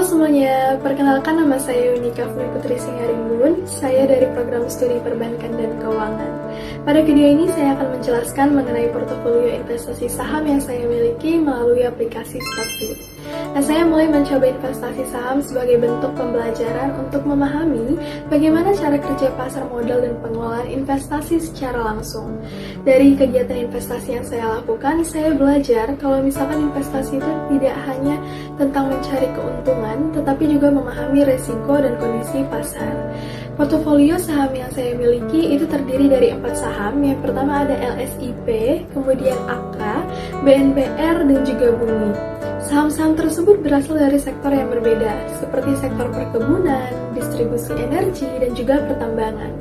semuanya, perkenalkan nama saya Yunika Putri Singarimbun. Saya dari program studi perbankan dan keuangan. Pada video ini saya akan menjelaskan mengenai portofolio investasi saham yang saya miliki melalui aplikasi Stockbit. Nah, saya mulai mencoba investasi saham sebagai bentuk pembelajaran untuk memahami bagaimana cara kerja pasar modal dan pengelolaan investasi secara langsung. Dari kegiatan investasi yang saya lakukan, saya belajar kalau misalkan investasi itu tidak hanya tentang mencari keuntungan, tetapi juga memahami resiko dan kondisi pasar. Portofolio saham yang saya miliki itu terdiri dari 4 saham. Yang pertama ada LSIP, kemudian Akra, BNPR, dan juga Bumi. Saham-saham tersebut berasal dari sektor yang berbeda, seperti sektor perkebunan, distribusi energi, dan juga pertambangan.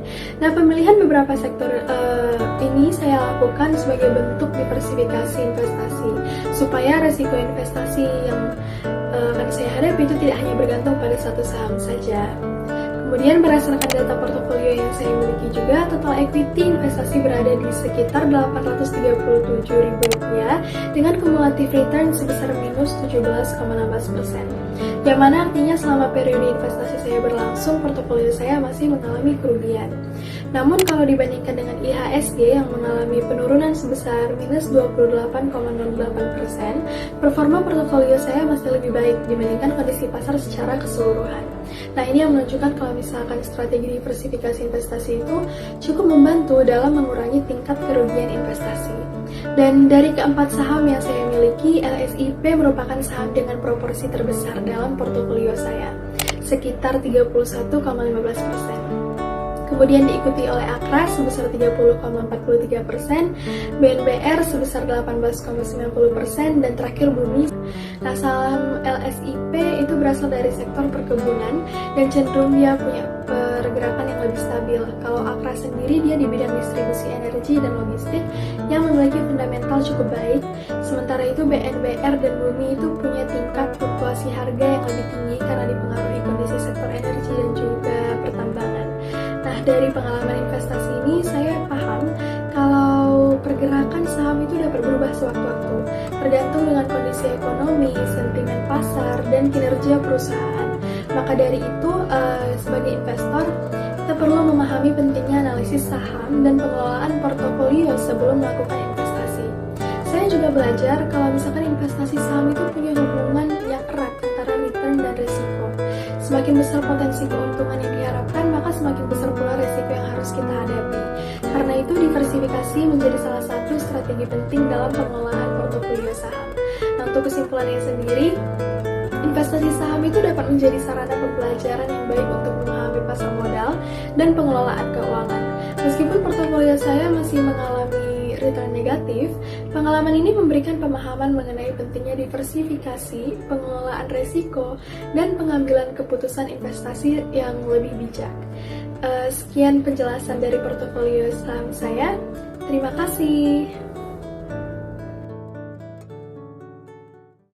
Nah, pemilihan beberapa sektor ini saya lakukan sebagai bentuk diversifikasi investasi, supaya resiko investasi yang akan saya hadapi itu tidak hanya bergantung pada satu saham saja. Kemudian berdasarkan data portofolio yang saya miliki juga, total equity investasi berada di sekitar Rp837.000 dengan kumulatif return sebesar minus 17,16%. Yang mana artinya selama periode investasi saya berlangsung, portofolio saya masih mengalami kerugian. Namun kalau dibandingkan dengan IHSG yang mengalami penurunan sebesar minus 28,08%, performa portofolio saya masih lebih baik dibandingkan kondisi pasar secara keseluruhan. Nah, ini yang menunjukkan kalau misalkan strategi diversifikasi investasi itu cukup membantu dalam mengurangi tingkat kerugian investasi. Dan dari keempat saham yang saya miliki, LSIP merupakan saham dengan proporsi terbesar dalam portofolio saya, sekitar 31,15%. Kemudian diikuti oleh Akra sebesar 30,43%, BNPR sebesar 18,90%, dan terakhir Bumi. Nah, saham LSIP itu berasal dari sektor perkebunan dan cenderung dia punya pergerakan yang lebih stabil. Kalau Akra sendiri dia di bidang distribusi energi dan logistik yang memiliki fundamental cukup baik. Sementara itu BNPR dan Bumi itu punya tingkat fluktuasi harga yang lebih tinggi karena dipengaruhi kondisi sektor energi dan juga pertambangan. Nah, dari pengalaman investasi ini saya paham kalau pergerakan saham itu dapat berubah sewaktu-waktu, tergantung dengan kondisi ekonomi, sentimen pasar, dan kinerja perusahaan. Maka dari itu, sebagai investor, kita perlu memahami pentingnya analisis saham dan pengelolaan portofolio sebelum melakukan investasi. Saya juga belajar kalau misalkan investasi saham itu punya hubungan yang erat antara return dan resiko. Semakin besar potensi keuntungan yang diharapkan, maka semakin besar pula resiko yang harus kita hadapi. Karena itu, diversifikasi menjadi salah satu strategi penting dalam pengelolaan portofolio saham. Nah, untuk kesimpulannya sendiri, investasi saham itu dapat menjadi sarana pembelajaran yang baik untuk memahami pasar modal dan pengelolaan keuangan. Meskipun portofolio saya masih mengalami return negatif, pengalaman ini memberikan pemahaman mengenai pentingnya diversifikasi, pengelolaan resiko, dan pengambilan keputusan investasi yang lebih bijak. Sekian penjelasan dari portofolio saham saya. Terima kasih.